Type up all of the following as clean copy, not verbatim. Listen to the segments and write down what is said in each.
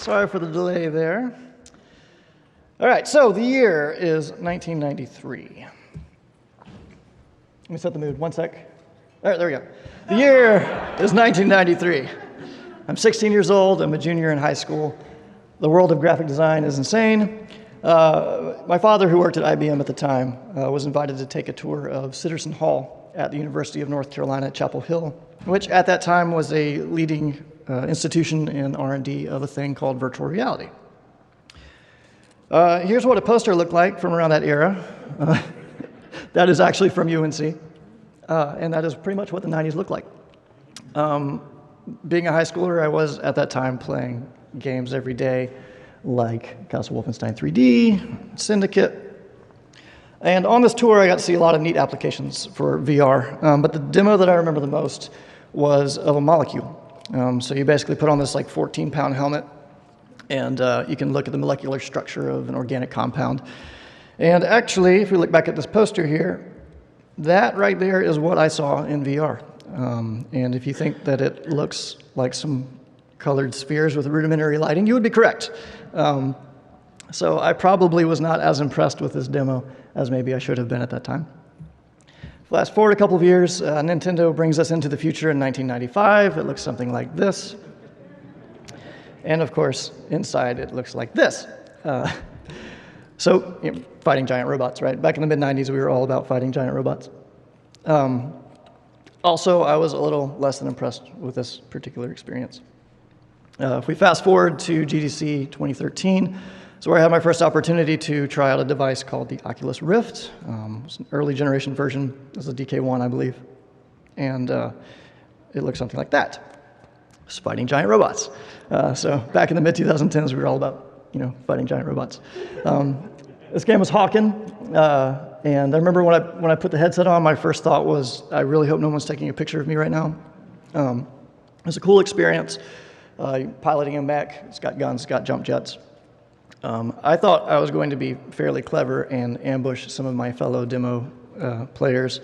Sorry for the delay there. All right, so the year is 1993. Let me set the mood, 1 sec. All right, there we go. The year is 1993. I'm 16 years old, I'm a junior in high school. The world of graphic design is insane. My father, who worked at IBM at the time, was invited to take a tour of Sitterson Hall at the University of North Carolina at Chapel Hill, which at that time was a leading institution in R&D of a thing called virtual reality. Here's what a poster looked like from around that era. That is actually from UNC, and that is pretty much what the 90s looked like. Being a high schooler, I was at that time playing games every day, like Castle Wolfenstein 3D, Syndicate. And on this tour, I got to see a lot of neat applications for VR, but the demo that I remember the most was of a molecule. So you basically put on this like 14-pound helmet, and you can look at the molecular structure of an organic compound. And actually, if we look back at this poster here, that right there is what I saw in VR. And if you think that it looks like some colored spheres with rudimentary lighting, you would be correct. So I probably was not as impressed with this demo as maybe I should have been at that time. Fast forward a couple of years, Nintendo brings us into the future in 1995. It looks something like this. And of course, inside it looks like this. So, you know, fighting giant robots, right? Back in the mid-90s, we were all about fighting giant robots. Also, I was a little less than impressed with this particular experience. If we fast forward to GDC 2013, so where I had my first opportunity to try out a device called the Oculus Rift. It's an early generation version. It was a DK1, I believe. And it looked something like that. Just fighting giant robots. So back in the mid-2010s, we were all about, you know, fighting giant robots. This game was Hawken, and I remember when I put the headset on, my first thought was, I really hope no one's taking a picture of me right now. It was a cool experience. Piloting a mech, it's got guns, it's got jump jets. I thought I was going to be fairly clever and ambush some of my fellow demo players.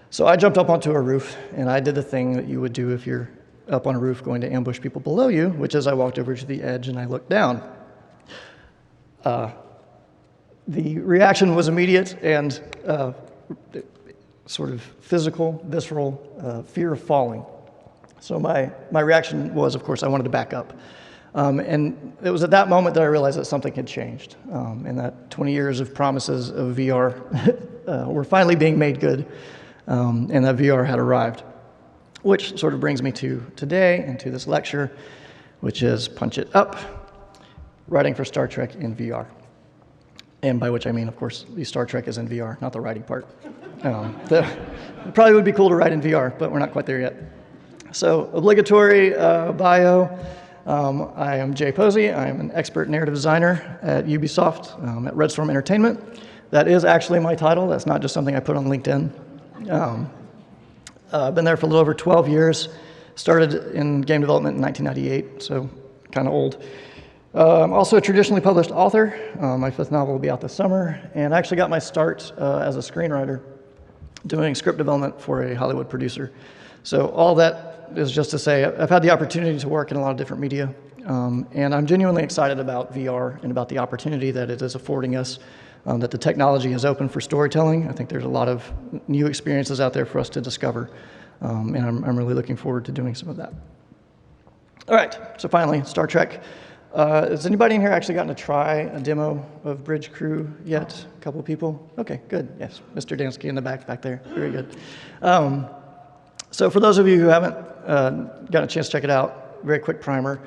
So I jumped up onto a roof, and I did the thing that you would do if you're up on a roof going to ambush people below you, which is I walked over to the edge and I looked down. The reaction was immediate and sort of physical, visceral, fear of falling. So my reaction was, of course, I wanted to back up. And it was at that moment that I realized that something had changed, and that 20 years of promises of VR were finally being made good, and that VR had arrived. Which sort of brings me to today and to this lecture, which is Punch It Up, writing for Star Trek in VR. And by which I mean, of course, the Star Trek is in VR, not the writing part. It probably would be cool to write in VR, but we're not quite there yet. So, obligatory bio. I am Jay Posey. I am an expert narrative designer at Ubisoft, at Red Storm Entertainment. That is actually my title. That's not just something I put on LinkedIn. I've been there for a little over 12 years. Started in game development in 1998, so kind of old. I'm also a traditionally published author. My 5th novel will be out this summer, and I actually got my start as a screenwriter doing script development for a Hollywood producer. So all that is just to say I've had the opportunity to work in a lot of different media, and I'm genuinely excited about VR and about the opportunity that it is affording us, that the technology is open for storytelling. I think there's a lot of new experiences out there for us to discover, and I'm really looking forward to doing some of that. All right, so finally, Star Trek. Has anybody in here actually gotten to try a demo of Bridge Crew yet? A couple of people? Okay, good. Yes, Mr. Dansky in the back there. Very good. So for those of you who haven't gotten a chance to check it out, very quick primer.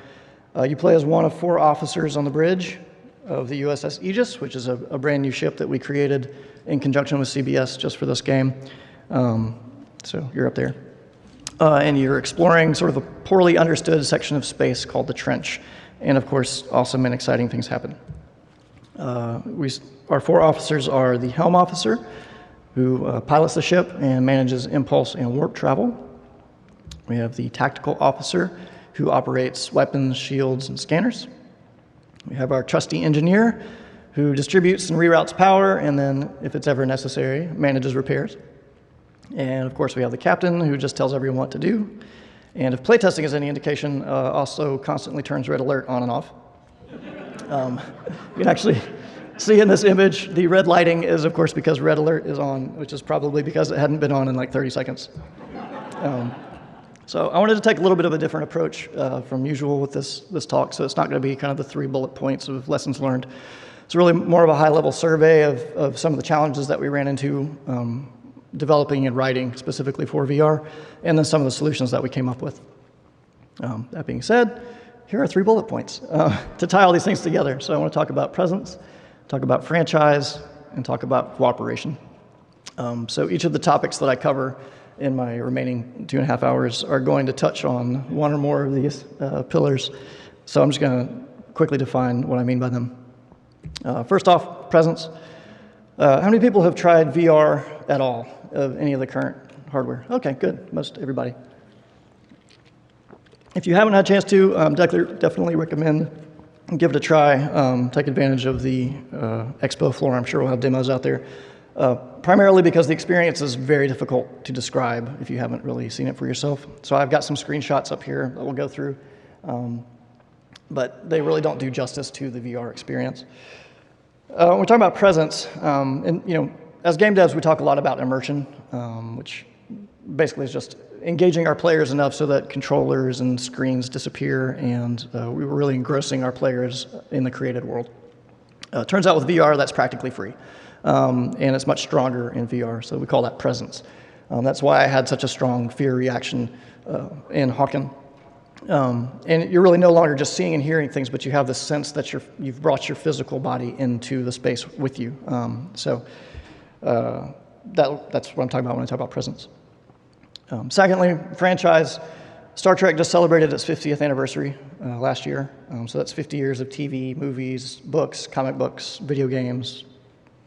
You play as one of 4 officers on the bridge of the USS Aegis, which is a brand new ship that we created in conjunction with CBS just for this game. So you're up there. And you're exploring sort of a poorly understood section of space called the Trench. And of course, awesome and exciting things happen. Our 4 officers are the helm officer, who pilots the ship and manages impulse and warp travel. We have the tactical officer, who operates weapons, shields, and scanners. We have our trusty engineer, who distributes and reroutes power, and then, if it's ever necessary, manages repairs. And of course, we have the captain, who just tells everyone what to do. And if playtesting is any indication, also constantly turns red alert on and off. You can actually see in this image, the red lighting is, of course, because red alert is on, which is probably because it hadn't been on in like 30 seconds. So I wanted to take a little bit of a different approach from usual with this talk, so it's not going to be kind of the 3 bullet points of lessons learned. It's really more of a high-level survey of some of the challenges that we ran into developing and writing specifically for VR, and then some of the solutions that we came up with. That being said, here are 3 bullet points to tie all these things together. So I want to talk about presence, talk about franchise, and talk about cooperation. So each of the topics that I cover in my remaining 2.5 hours are going to touch on one or more of these pillars. So I'm just going to quickly define what I mean by them. First off, presence. How many people have tried VR at all of any of the current hardware? Okay, good. Most everybody. If you haven't had a chance to, definitely recommend give it a try. Take advantage of the expo floor. I'm sure we'll have demos out there. Primarily because the experience is very difficult to describe if you haven't really seen it for yourself. So I've got some screenshots up here that we'll go through, but they really don't do justice to the VR experience. When we're talking about presence, and as game devs, we talk a lot about immersion, which basically is just engaging our players enough so that controllers and screens disappear, and we were really engrossing our players in the created world. Turns out with VR, that's practically free. And it's much stronger in VR, so we call that presence. That's why I had such a strong fear reaction in Hawken. And you're really no longer just seeing and hearing things, but you have the sense that you've brought your physical body into the space with you. That's what I'm talking about when I talk about presence. Secondly, franchise. Star Trek just celebrated its 50th anniversary last year. So that's 50 years of TV, movies, books, comic books, video games,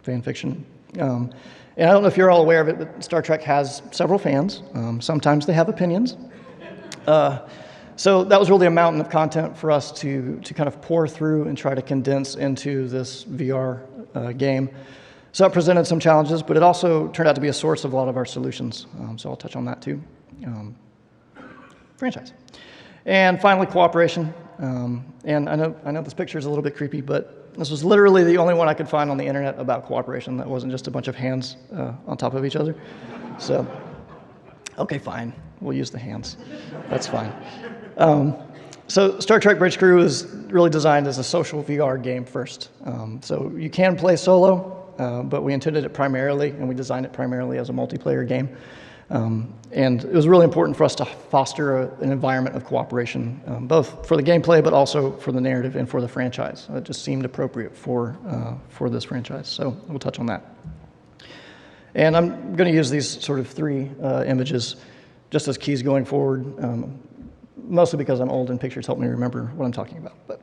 fan fiction. And I don't know if you're all aware of it, but Star Trek has several fans. Sometimes they have opinions. So that was really a mountain of content for us to kind of pour through and try to condense into this VR game. So it presented some challenges, but it also turned out to be a source of a lot of our solutions. So I'll touch on that too. Franchise. And finally, cooperation. And I know this picture is a little bit creepy, but this was literally the only one I could find on the internet about cooperation that wasn't just a bunch of hands on top of each other. So, okay, fine. We'll use the hands. That's fine. So Star Trek Bridge Crew is really designed as a social VR game first. So you can play solo, but we intended it primarily, and we designed it primarily as a multiplayer game. And it was really important for us to foster an environment of cooperation, both for the gameplay, but also for the narrative and for the franchise. It just seemed appropriate for this franchise, so we'll touch on that. And I'm going to use these sort of 3 images just as keys going forward, mostly because I'm old and pictures help me remember what I'm talking about. But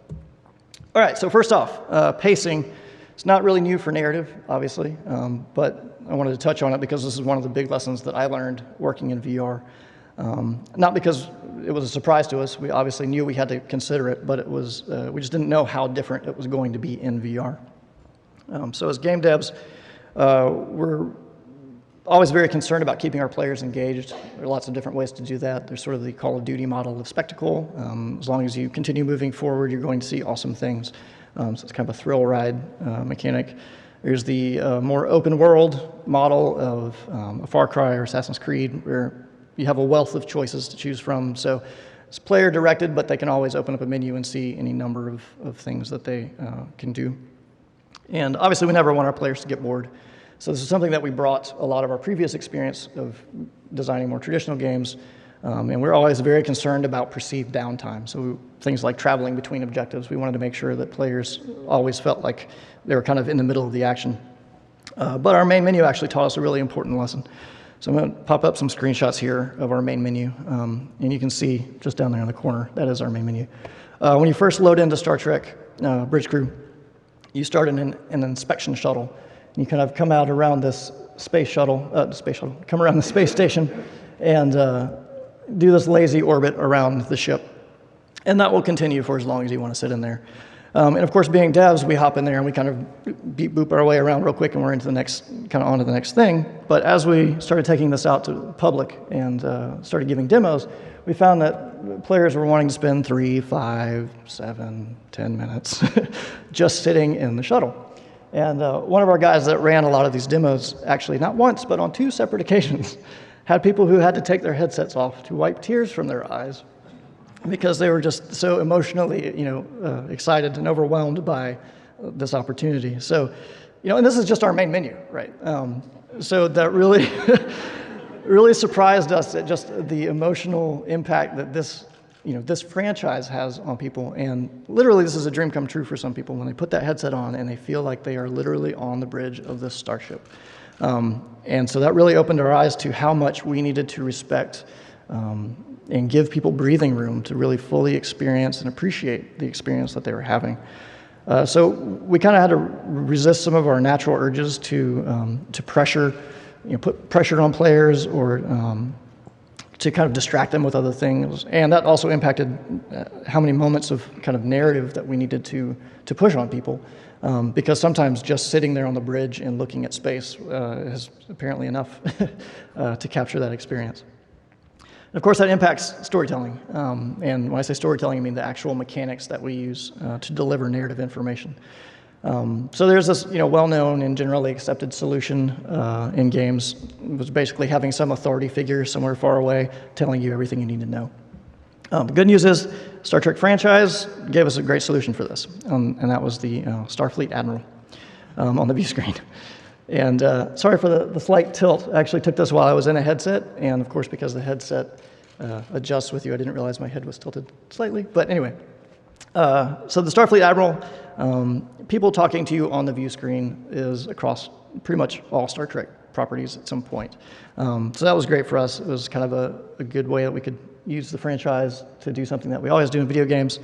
all right, so first off, pacing. It's not really new for narrative, obviously, but I wanted to touch on it because this is one of the big lessons that I learned working in VR. Not because it was a surprise to us. We obviously knew we had to consider it, but it was we just didn't know how different it was going to be in VR. So as game devs, we're always very concerned about keeping our players engaged. There are lots of different ways to do that. There's sort of the Call of Duty model of spectacle. As long as you continue moving forward, you're going to see awesome things. So it's kind of a thrill ride mechanic. There's the more open world model of a Far Cry or Assassin's Creed, where you have a wealth of choices to choose from. So it's player directed, but they can always open up a menu and see any number of things that they can do. And obviously we never want our players to get bored. So this is something that we brought a lot of our previous experience of designing more traditional games. And we're always very concerned about perceived downtime. So things like traveling between objectives, we wanted to make sure that players always felt like they were kind of in the middle of the action. But our main menu actually taught us a really important lesson. So I'm going to pop up some screenshots here of our main menu. And you can see just down there in the corner, that is our main menu. When you first load into Star Trek Bridge Crew, you start in an inspection shuttle. And you kind of come out around this space shuttle, come around the space station, and do this lazy orbit around the ship. And that will continue for as long as you want to sit in there. And of course, being devs, we hop in there and we kind of beep boop our way around real quick and we're into the next, kind of onto the next thing. But as we started taking this out to the public and started giving demos, we found that players were wanting to spend 3, 5, 7, 10 minutes just sitting in the shuttle. And one of our guys that ran a lot of these demos, actually not once, but on 2 separate occasions, had people who had to take their headsets off to wipe tears from their eyes because they were just so emotionally, excited and overwhelmed by this opportunity. So, and this is just our main menu, right? So that really, really surprised us at just the emotional impact that this franchise has on people. And literally, this is a dream come true for some people when they put that headset on and they feel like they are literally on the bridge of this starship. And so that really opened our eyes to how much we needed to respect and give people breathing room to really fully experience and appreciate the experience that they were having. So we kind of had to resist some of our natural urges to pressure, put pressure on players or to kind of distract them with other things. And that also impacted how many moments of kind of narrative that we needed to push on people. Because sometimes just sitting there on the bridge and looking at space is apparently enough to capture that experience. And of course, that impacts storytelling. And when I say storytelling, I mean the actual mechanics that we use to deliver narrative information. So there's this, well-known and generally accepted solution in games. It was basically having some authority figure somewhere far away telling you everything you need to know. The good news is Star Trek franchise gave us a great solution for this, and that was the Starfleet Admiral on the view screen. And sorry for the slight tilt. I actually took this while I was in a headset, and of course, because the headset adjusts with you, I didn't realize my head was tilted slightly. But anyway, so the Starfleet Admiral, people talking to you on the view screen is across pretty much all Star Trek properties at some point. So that was great for us. It was kind of a good way that we could use the franchise to do something that we always do in video games.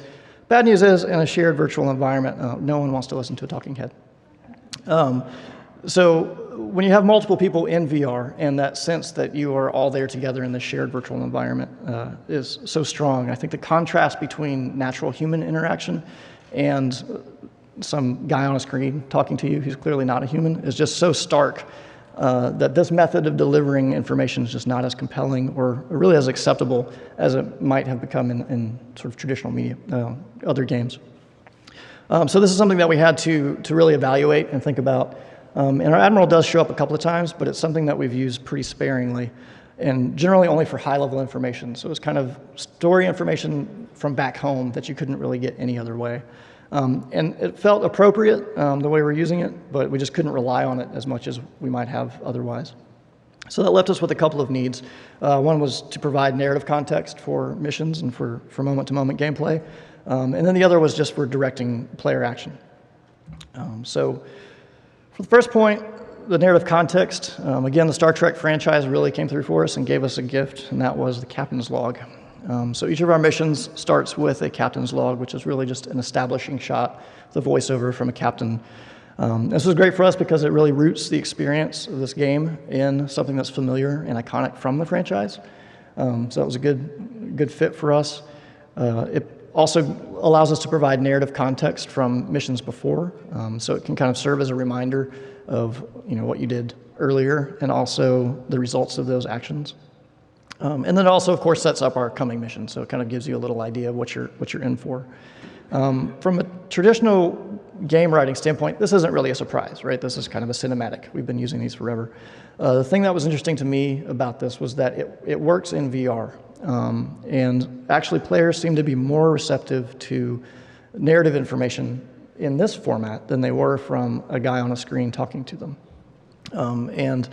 Bad news is, in a shared virtual environment, no one wants to listen to a talking head. So when you have multiple people in VR and that sense that you are all there together in the shared virtual environment is so strong, I think the contrast between natural human interaction and some guy on a screen talking to you who's clearly not a human is just so stark that this method of delivering information is just not as compelling or really as acceptable as it might have become in sort of traditional media, other games. So this is something that we had to really evaluate and think about. And our Admiral does show up a couple of times, but it's something that we've used pretty sparingly and generally only for high-level information. So it's kind of story information from back home that you couldn't really get any other way. And it felt appropriate the way we're using it, but we just couldn't rely on it as much as we might have otherwise. So that left us with a couple of needs. One was to provide narrative context for missions and for moment-to-moment gameplay. And then the other was just for directing player action. So for the first point, the narrative context, again, the Star Trek franchise really came through for us and gave us a gift, and that was the captain's log. So each of our missions starts with a captain's log, which is really just an establishing shot, the voiceover from a captain. This was great for us because it really roots the experience of this game in something that's familiar and iconic from the franchise. So that was a good fit for us. It also allows us to provide narrative context from missions before, so it can kind of serve as a reminder of what you did earlier and also the results of those actions. And then it also, of course, sets up our coming mission, so it kind of gives you a little idea of what you're in for. From a traditional game writing standpoint, this isn't really a surprise, right? This is kind of a cinematic. We've been using these forever. The thing that was interesting to me about this was that it works in VR. And actually, players seem to be more receptive to narrative information in this format than they were from a guy on a screen talking to them. And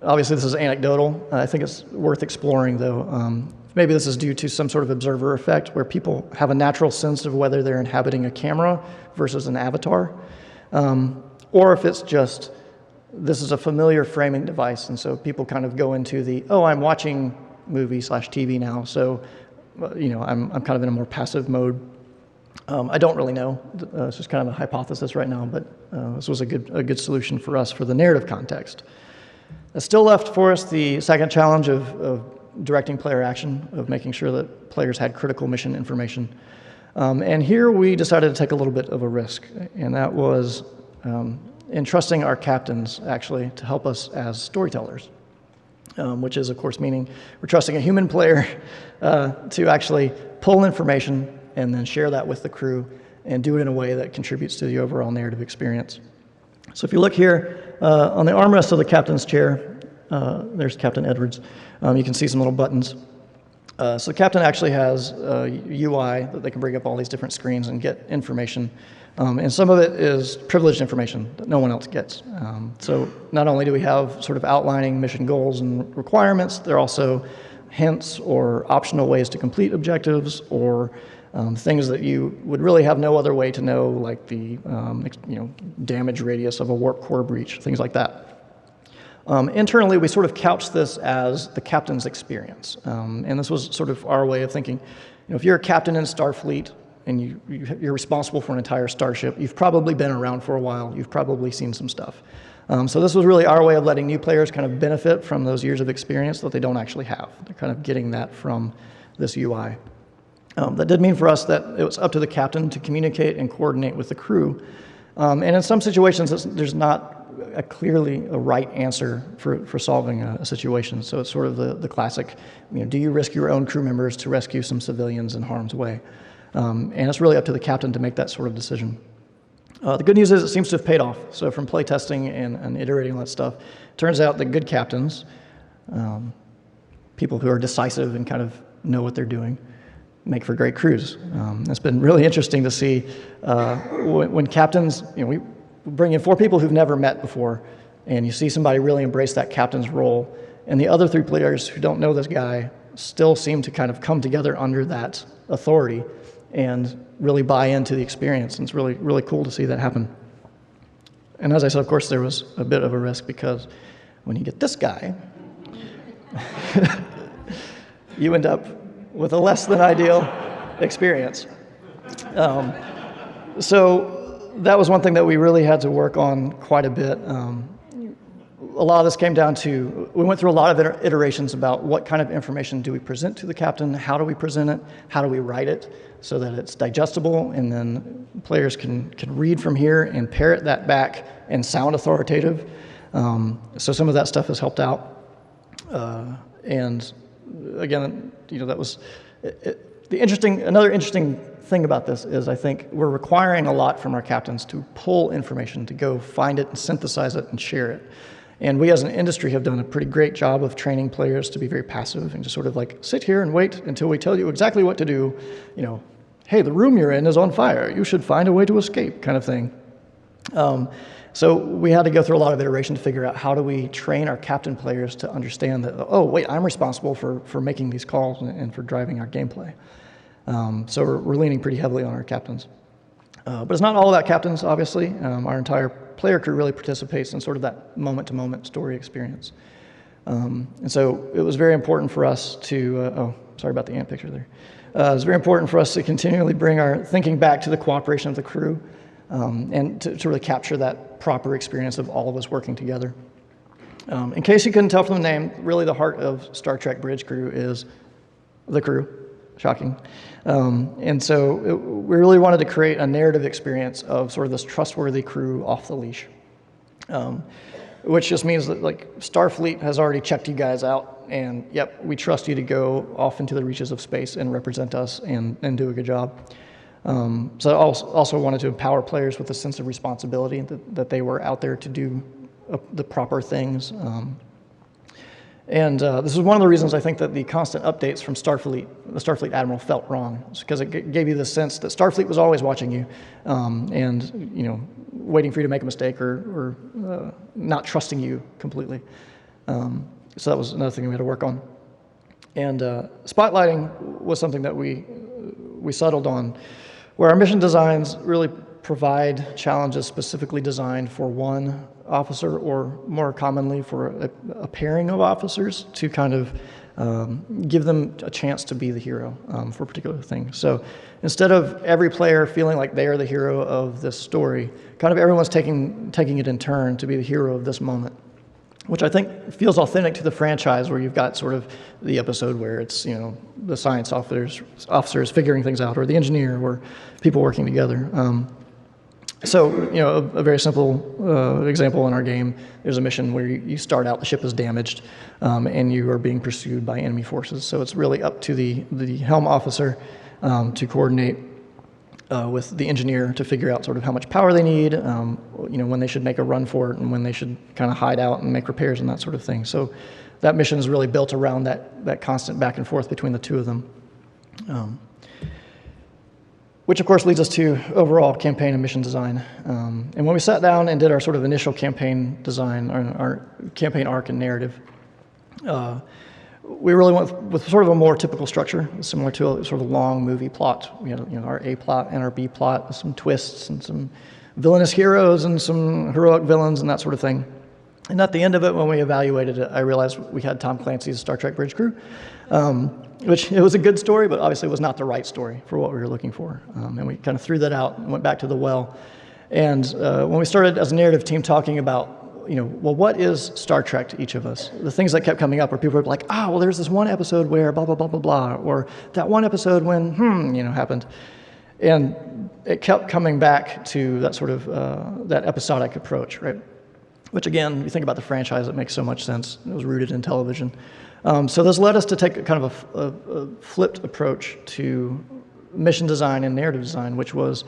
obviously, this is anecdotal. I think it's worth exploring, though. Maybe this is due to some sort of observer effect where people have a natural sense of whether they're inhabiting a camera versus an avatar, or if it's just this is a familiar framing device, and so people kind of go into the, oh, I'm watching movie/TV now, so I'm kind of in a more passive mode. I don't really know. It's just kind of a hypothesis right now, but this was a good solution for us for the narrative context. It still left for us the second challenge of directing player action, of making sure that players had critical mission information. And here we decided to take a little bit of a risk, and that was entrusting our captains, actually, to help us as storytellers, which is, of course, meaning we're trusting a human player to actually pull information and then share that with the crew and do it in a way that contributes to the overall narrative experience. So if you look here on the armrest of the captain's chair, there's Captain Edwards. You can see some little buttons. So the captain actually has a UI that they can bring up all these different screens and get information. And some of it is privileged information that no one else gets. So not only do we have sort of outlining mission goals and requirements, there are also hints or optional ways to complete objectives, or things that you would really have no other way to know, like the damage radius of a warp core breach, things like that. Internally, we sort of couch this as the captain's experience. And this was sort of our way of thinking, if you're a captain in Starfleet and you're responsible for an entire starship, you've probably been around for a while, you've probably seen some stuff. So this was really our way of letting new players kind of benefit from those years of experience that they don't actually have. They're kind of getting that from this UI. That did mean for us that it was up to the captain to communicate and coordinate with the crew. And in some situations, there's not clearly a right answer for solving a situation. So it's sort of the classic, do you risk your own crew members to rescue some civilians in harm's way? And it's really up to the captain to make that sort of decision. The good news is it seems to have paid off. So from play testing and iterating all that stuff, it turns out that good captains, people who are decisive and kind of know what they're doing, make for great crews. It's been really interesting to see when captains, we bring in 4 people who've never met before, and you see somebody really embrace that captain's role, and the other 3 players who don't know this guy still seem to kind of come together under that authority and really buy into the experience. And it's really, really cool to see that happen. And as I said, of course, there was a bit of a risk, because when you get this guy, you end up with a less than ideal experience. So that was one thing that we really had to work on quite a bit. A lot of this came down to, we went through a lot of iterations about what kind of information do we present to the captain, how do we present it, how do we write it so that it's digestible, and then players can read from here and parrot that back and sound authoritative. So some of that stuff has helped out. And again, that was another interesting thing about this is I think we're requiring a lot from our captains to pull information, to go find it and synthesize it and share it. And we as an industry have done a pretty great job of training players to be very passive and just sort of like sit here and wait until we tell you exactly what to do. Hey, the room you're in is on fire. You should find a way to escape, kind of thing. So we had to go through a lot of iteration to figure out how do we train our captain players to understand that, oh, wait, I'm responsible for making these calls and for driving our gameplay. So we're leaning pretty heavily on our captains. But it's not all about captains, obviously. Our entire player crew really participates in sort of that moment-to-moment story experience. And so it was very important for us to, sorry about the ant picture there. It was very important for us to continually bring our thinking back to the cooperation of the crew, and to really capture that proper experience of all of us working together. In case you couldn't tell from the name, really the heart of Star Trek Bridge Crew is the crew. Shocking. And so we really wanted to create a narrative experience of sort of this trustworthy crew off the leash, which just means that Starfleet has already checked you guys out, and yep, we trust you to go off into the reaches of space and represent us and do a good job. So I also wanted to empower players with a sense of responsibility that they were out there to do the proper things. And this is one of the reasons I think that the constant updates from the Starfleet Admiral felt wrong. It's because it gave you the sense that Starfleet was always watching you, and waiting for you to make a mistake or not trusting you completely. So that was another thing we had to work on. And spotlighting was something that we settled on, where our mission designs really provide challenges specifically designed for one officer, or more commonly for a pairing of officers, to kind of give them a chance to be the hero for a particular thing. So instead of every player feeling like they are the hero of this story, kind of everyone's taking it in turn to be the hero of this moment. which I think feels authentic to the franchise, where you've got sort of the episode where it's, the science officers figuring things out, or the engineer, or people working together. So, a very simple example in our game, there's a mission where you start out, the ship is damaged, and you are being pursued by enemy forces. So it's really up to the helm officer to coordinate with the engineer to figure out sort of how much power they need, when they should make a run for it, and when they should kind of hide out and make repairs and that sort of thing. So that mission is really built around that constant back and forth between the two of them. Which of course leads us to overall campaign and mission design. And when we sat down and did our sort of initial campaign design, our campaign arc and narrative, we really went with sort of a more typical structure, similar to a sort of long movie plot. We had our A plot and our B plot, with some twists and some villainous heroes and some heroic villains and that sort of thing. And at the end of it, when we evaluated it, I realized we had Tom Clancy's Star Trek Bridge Crew, which it was a good story, but obviously was not the right story for what we were looking for. And we kind of threw that out and went back to the well. And when we started as a narrative team talking about, well, what is Star Trek to each of us? The things that kept coming up were people were like, well, there's this one episode where blah, blah, blah, blah, blah, or that one episode when, happened. And it kept coming back to that sort of, that episodic approach, right? Which again, you think about the franchise, it makes so much sense. It was rooted in television. So this led us to take kind of a flipped approach to mission design and narrative design, which was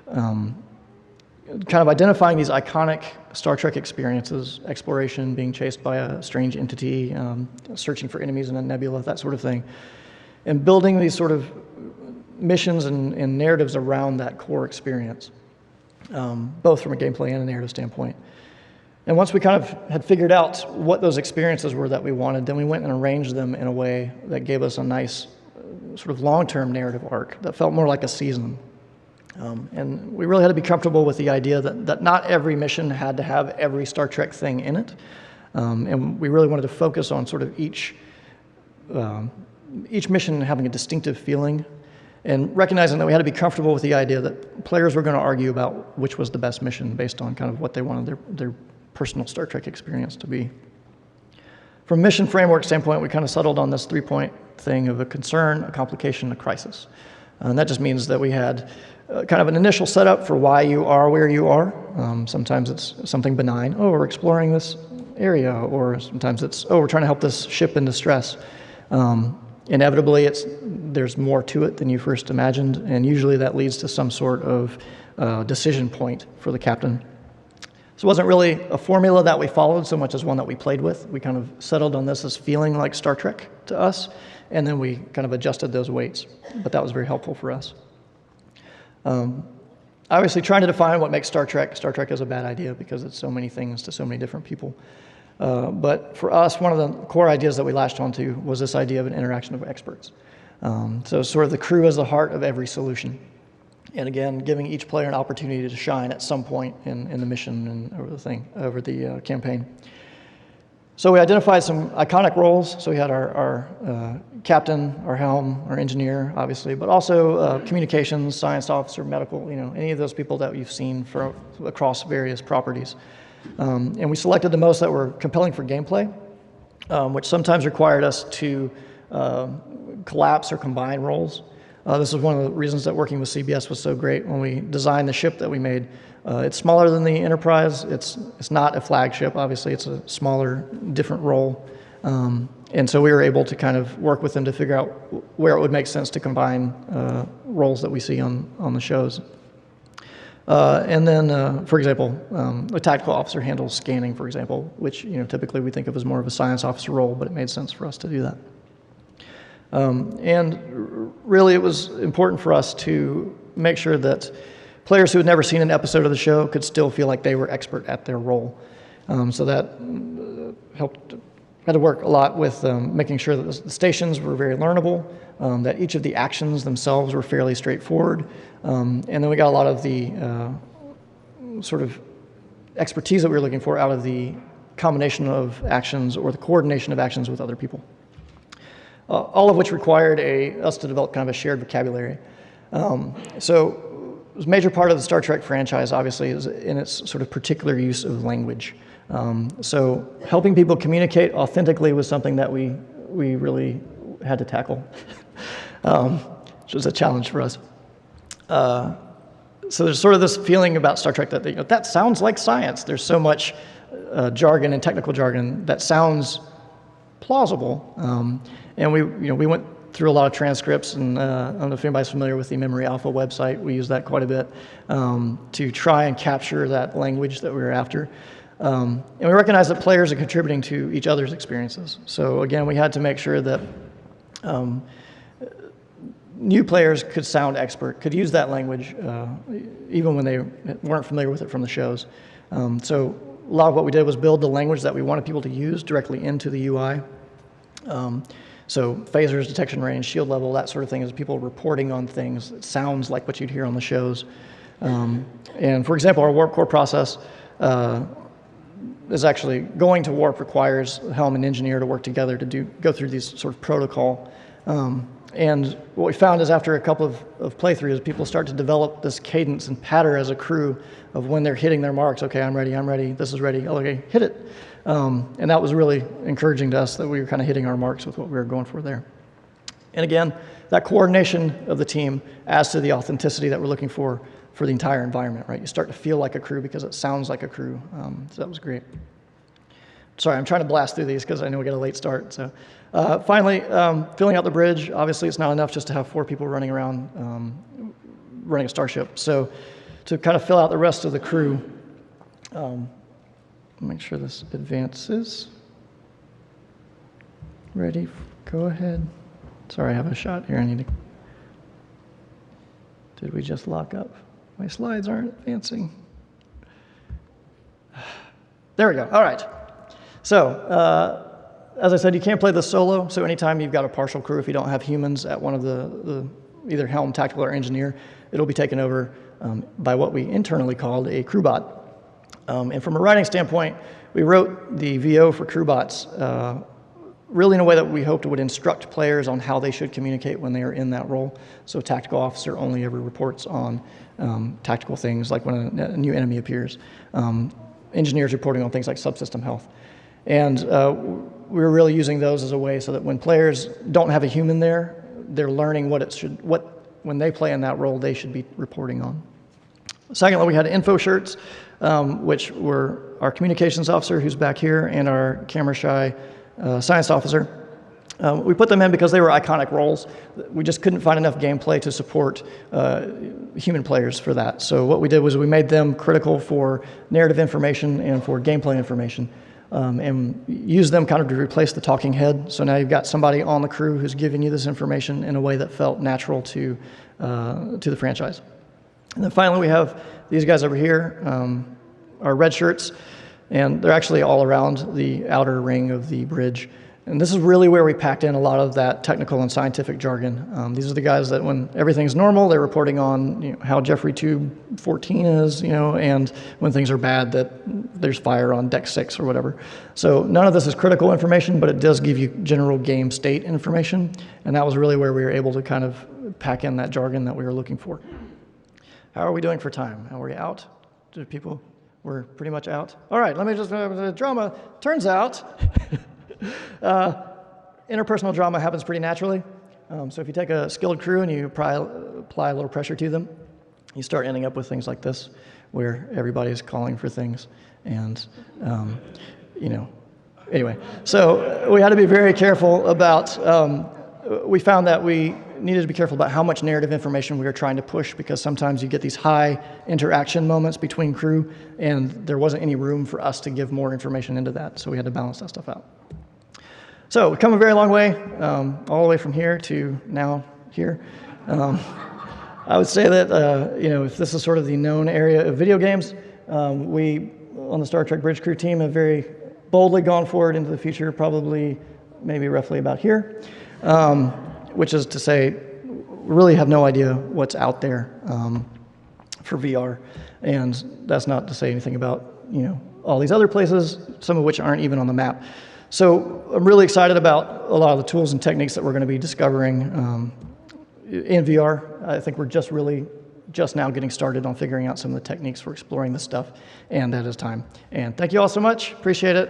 kind of identifying these iconic Star Trek experiences, exploration, being chased by a strange entity, searching for enemies in a nebula, that sort of thing, and building these sort of missions and narratives around that core experience, both from a gameplay and a narrative standpoint. And once we kind of had figured out what those experiences were that we wanted, then we went and arranged them in a way that gave us a nice sort of long-term narrative arc that felt more like a season. And we really had to be comfortable with the idea that not every mission had to have every Star Trek thing in it. And we really wanted to focus on sort of each mission having a distinctive feeling, and recognizing that we had to be comfortable with the idea that players were going to argue about which was the best mission based on kind of what they wanted their personal Star Trek experience to be. From a mission framework standpoint, we kind of settled on this three-point thing of a concern, a complication, a crisis. And that just means that we had kind of an initial setup for why you are where you are. Sometimes it's something benign. Oh, we're exploring this area. Or sometimes it's, we're trying to help this ship in distress. Inevitably, there's more to it than you first imagined, and usually that leads to some sort of decision point for the captain. So it wasn't really a formula that we followed so much as one that we played with. We kind of settled on this as feeling like Star Trek to us, and then we kind of adjusted those weights. But that was very helpful for us. Obviously, trying to define what makes Star Trek is a bad idea because it's so many things to so many different people. But for us, one of the core ideas that we latched onto was this idea of an interaction of experts. So sort of the crew is the heart of every solution. And again, giving each player an opportunity to shine at some point in the mission and over the campaign. So we identified some iconic roles. So we had our captain, our helm, our engineer, obviously, but also communications, science officer, medical, any of those people that you've seen across various properties. And we selected the most that were compelling for gameplay, which sometimes required us to collapse or combine roles. This is one of the reasons that working with CBS was so great when we designed the ship that we made. It's smaller than the Enterprise. It's not a flagship, obviously. It's a smaller, different role. And so we were able to kind of work with them to figure out where it would make sense to combine roles that we see on the shows. And then, for example, a tactical officer handles scanning, for example, which typically we think of as more of a science officer role, but it made sense for us to do that. And really, it was important for us to make sure that players who had never seen an episode of the show could still feel like they were expert at their role. So that had to work a lot with making sure that the stations were very learnable, that each of the actions themselves were fairly straightforward, and then we got a lot of the sort of expertise that we were looking for out of the combination of actions or the coordination of actions with other people. All of which required us to develop kind of a shared vocabulary. So a major part of the Star Trek franchise, obviously, is in its sort of particular use of language. So helping people communicate authentically was something that we really had to tackle, which was a challenge for us. So there's sort of this feeling about Star Trek that, that sounds like science. There's so much jargon and technical jargon that sounds plausible. And we went through a lot of transcripts, and I don't know if anybody's familiar with the Memory Alpha website. We use that quite a bit to try and capture that language that we were after. And we recognize that players are contributing to each other's experiences. So again, we had to make sure that new players could sound expert, could use that language, even when they weren't familiar with it from the shows. So a lot of what we did was build the language that we wanted people to use directly into the UI. So phasers, detection range, shield level, that sort of thing is people reporting on things. It sounds like what you'd hear on the shows. And for example, our warp core process is actually going to warp requires Helm and engineer to work together to go through these sort of protocol. And what we found is after a couple of playthroughs, people start to develop this cadence and pattern as a crew of when they're hitting their marks. Okay, I'm ready, this is ready, okay, hit it. And that was really encouraging to us that we were kind of hitting our marks with what we were going for there. And again, that coordination of the team adds to the authenticity that we're looking for the entire environment, right? You start to feel like a crew because it sounds like a crew. So that was great. Sorry, I'm trying to blast through these because I know we got a late start. So finally, filling out the bridge. Obviously, it's not enough just to have 4 people running around running a starship. So to kind of fill out the rest of the crew, make sure this advances. Ready? Go ahead. Sorry, I have a shot here. Did we just lock up? My slides aren't advancing. There we go. All right. So, as I said, you can't play this solo. So anytime you've got a partial crew, if you don't have humans at one of the either helm, tactical, or engineer, it'll be taken over by what we internally called a crewbot. And from a writing standpoint, we wrote the VO for crewbots really in a way that we hoped would instruct players on how they should communicate when they are in that role. So a tactical officer only ever reports on tactical things, like when a new enemy appears. Engineers reporting on things like subsystem health. And we were really using those as a way so that when players don't have a human there, they're learning when they play in that role, they should be reporting on. Secondly, we had info shirts, which were our communications officer, who's back here, and our camera shy science officer. We put them in because they were iconic roles. We just couldn't find enough gameplay to support human players for that. So what we did was we made them critical for narrative information and for gameplay information, and used them kind of to replace the talking head. So now you've got somebody on the crew who's giving you this information in a way that felt natural to the franchise. And then finally, we have these guys over here, our red shirts, and they're actually all around the outer ring of the bridge. And this is really where we packed in a lot of that technical and scientific jargon. These are the guys that when everything's normal, they're reporting on how Jeffrey Tube 14 is, and when things are bad, that there's fire on deck 6 or whatever. So none of this is critical information, but it does give you general game state information. And that was really where we were able to kind of pack in that jargon that we were looking for. How are we doing for time? Are we out? We're pretty much out. All right, let me just, the drama, turns out, interpersonal drama happens pretty naturally. So if you take a skilled crew and you apply a little pressure to them, you start ending up with things like this, where everybody's calling for things. And, anyway. So we had to be very careful about, we found that we needed to be careful about how much narrative information we were trying to push, because sometimes you get these high interaction moments between crew, and there wasn't any room for us to give more information into that. So we had to balance that stuff out. So we've come a very long way, all the way from here to now here. I would say that, if this is sort of the known area of video games, we, on the Star Trek Bridge Crew team, have very boldly gone forward into the future, probably maybe roughly about here, which is to say, we really have no idea what's out there for VR. And that's not to say anything about, all these other places, some of which aren't even on the map. So I'm really excited about a lot of the tools and techniques that we're going to be discovering in VR. I think we're just really just now getting started on figuring out some of the techniques for exploring this stuff, and that is time. And thank you all so much. Appreciate it.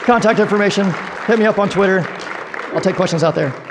Contact information. Hit me up on Twitter. I'll take questions out there.